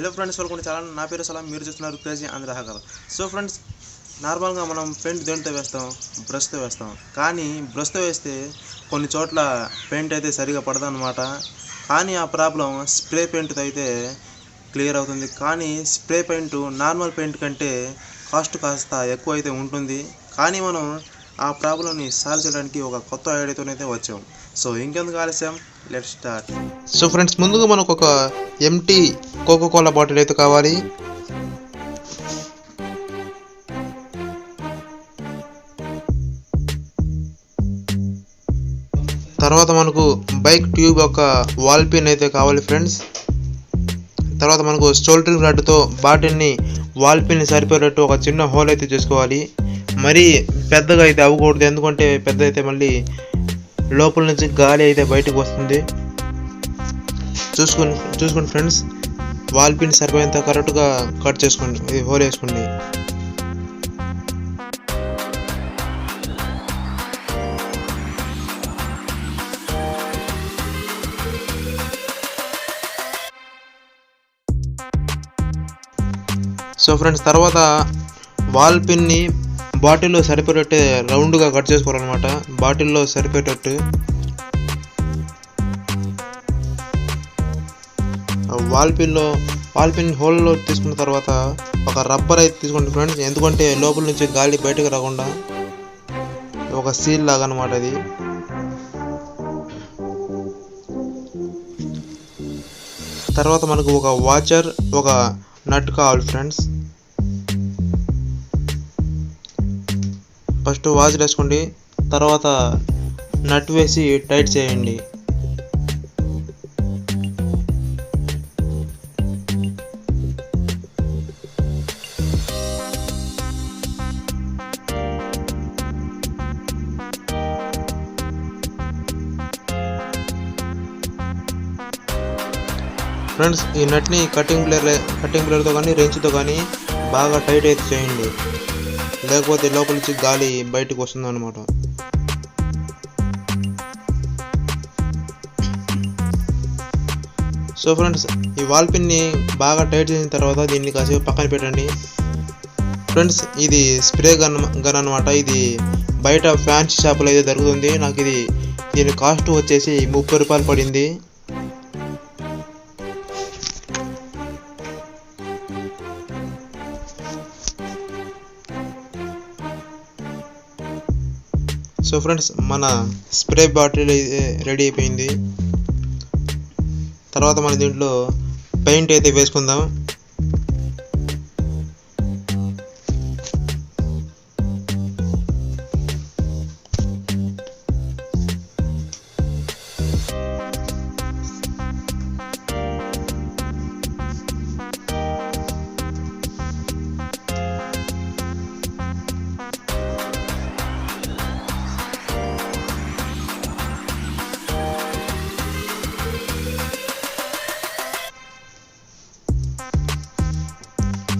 Hello friends, welcome to channel. నా పేరు సలాం, మీరు చూస్తున్నారు crazy Andhra hacker. So friends, నార్మల్గా మనం పెయింట్ దేనితో వేస్తాం? బ్రష్తో వేస్తాం. కానీ బ్రష్తో వేస్తే కొన్ని చోట్ల పెయింట్ అయితే సరిగా పడదన్నమాట. కానీ ఆ ప్రాబ్లం స్ప్రే పెయింట్తో అయితే క్లియర్ అవుతుంది. కానీ స్ప్రే పెయింట్ నార్మల్ పెయింట్ కంటే కాస్ట్ కాస్త ఎక్కువ అయితే ఉంటుంది. కానీ మనం ఆ ప్రాబ్లంని సాల్వ్ చేయడానికి ఒక కొత్త ఐడియాతోనైతే వచ్చాం. సో ఇంకెందుకు ఆలస్యం, లెట్స్ స్టార్ట్. సో ఫ్రెండ్స్, ముందుగా మనకు ఒక ఎంటీ కోకోకోలా బాటిల్ అయితే కావాలి. తర్వాత మనకు బైక్ ట్యూబ్ యొక్క వాల్ పిన్ అయితే కావాలి ఫ్రెండ్స్. తర్వాత మనకు సోల్డరింగ్ రాడ్తో బాటిల్ని వాల్ పిన్ సరిపోయేటట్టు ఒక చిన్న హోల్ అయితే చేసుకోవాలి. మరీ పెద్దగా అయితే అవ్వకూడదు, ఎందుకంటే పెద్ద అయితే మళ్ళీ లోపల నుంచి గాలి అయితే బయటకు వస్తుంది. చూసుకోండి ఫ్రెండ్స్, వాల్ పిన్ సరిపోయేంత కరెక్ట్గా కట్ చేసుకోండి, ఇది హోల్ వేసుకోండి. సో ఫ్రెండ్స్, తర్వాత వాల్ పిన్ని బాటిల్లో సరిపోయేటట్టు రౌండ్గా కట్ చేసుకోవాలన్నమాట. బాటిల్లో సరిపోయేటట్టు వాల్ పిన్ హోల్లో తీసుకున్న తర్వాత ఒక రబ్బర్ అయితే తీసుకోండి ఫ్రెండ్స్, ఎందుకంటే లోపల నుంచి గాలి బయటకు రాకుండా ఒక సీల్ లాగా అన్నమాట అది. తర్వాత మనకు ఒక వాచర్, ఒక నట్ కావాలి ఫ్రెండ్స్. ఫస్ట్ వాచ్ వేసుకోండి, తర్వాత నట్ వేసి టైట్ చేయండి. ఫ్రెండ్స్, ఈ నట్ని కటింగ్ ప్లేయర్తో కానీ రెంచ్తో కానీ బాగా టైట్ అయితే చేయండి, లేకపోతే లోపల నుంచి గాలి బయటకు వస్తుంది అనమాట. సో ఫ్రెండ్స్, ఈ వాల్ పిన్ని బాగా టైట్ చేసిన తర్వాత దీన్ని కాసేపు పక్కన పెట్టండి. ఫ్రెండ్స్, ఇది స్ప్రే గన్ అనమాట. ఇది బయట ఫ్యాన్సీ షాపులో అయితే దొరుకుతుంది. నాకు దీని కాస్ట్ వచ్చేసి 30 రూపాయలు పడింది. సో ఫ్రెండ్స్, మన స్ప్రే బాటిల్ రెడీ అయిపోయింది. తర్వాత మన దీంట్లో పెయింట్ అయితే వేసుకుందాం.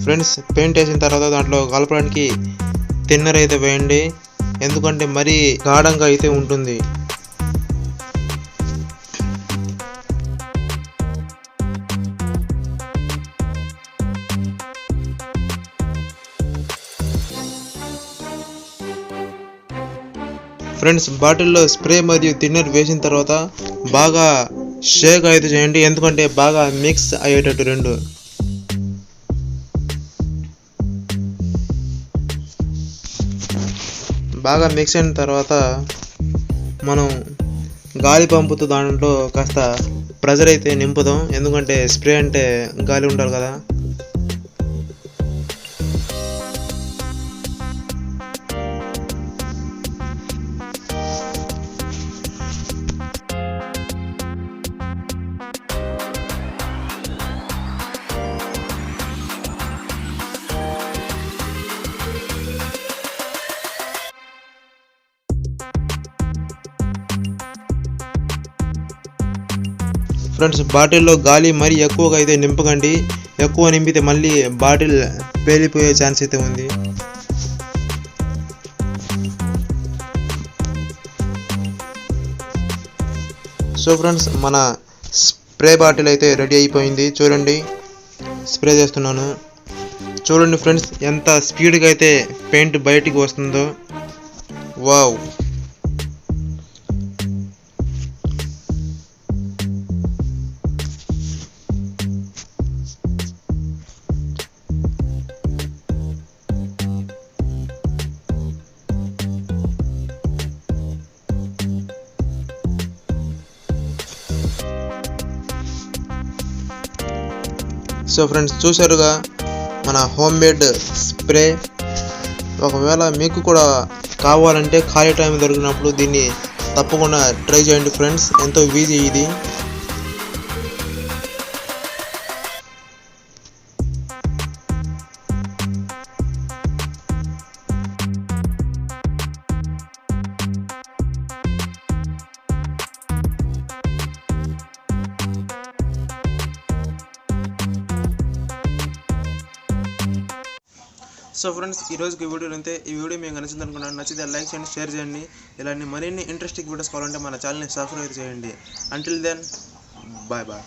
ఫ్రెండ్స్, పెయింట్ వేసిన తర్వాత దాంట్లో కలపడానికి థిన్నర్ అయితే వేయండి, ఎందుకంటే మరీ గాఢంగా అయితే ఉంటుంది. ఫ్రెండ్స్, బాటిల్లో స్ప్రే మరియు థిన్నర్ వేసిన తర్వాత బాగా షేక్ అయితే చేయండి, ఎందుకంటే బాగా మిక్స్ అయ్యేటట్టు రెండు. బాగా మిక్స్ అయిన తర్వాత మనం గాలి పంపుతూ దాంట్లో కాస్త ప్రెజర్ అయితే నింపుదాం, ఎందుకంటే స్ప్రే అంటే గాలి ఉండాలి కదా. ఫ్రెండ్స్, బాటిల్లో గాలి మరీ ఎక్కువగా అయితే నింపకండి, ఎక్కువ నింపితే మళ్ళీ బాటిల్ పేలిపోయే ఛాన్స్ అయితే ఉంది. సో ఫ్రెండ్స్, మన స్ప్రే బాటిల్ అయితే రెడీ అయిపోయింది చూడండి. స్ప్రే చేస్తున్నాను. చూడండి ఫ్రెండ్స్, ఎంత స్పీడ్గా అయితే పెయింట్ బయటికి వస్తుందో. వావ్! సో ఫ్రెండ్స్, చూసారుగా మన హోమ్ మేడ్ స్ప్రే. ఒకవేళ మీకు కూడా కావాలంటే ఖాళీ టైం దొరికినప్పుడు దీన్ని తప్పకుండా ట్రై చేయండి ఫ్రెండ్స్. ఎంతో ఈజీ ఇది. సో ఫ్రెండ్స్, ఈ రోజుకి వీడియో అంతే. ఈ వీడియో మీకు నచ్చింది అనుకున్నాను. నచ్చితే లైక్ చేయండి, షేర్ చేయండి. ఇలాంటి మరిన్ని ఇంట్రెస్టింగ్ వీడియోస్ కావాలంటే మన ఛానల్ని సబ్స్క్రైబ్ చేయండి. Until then, bye bye.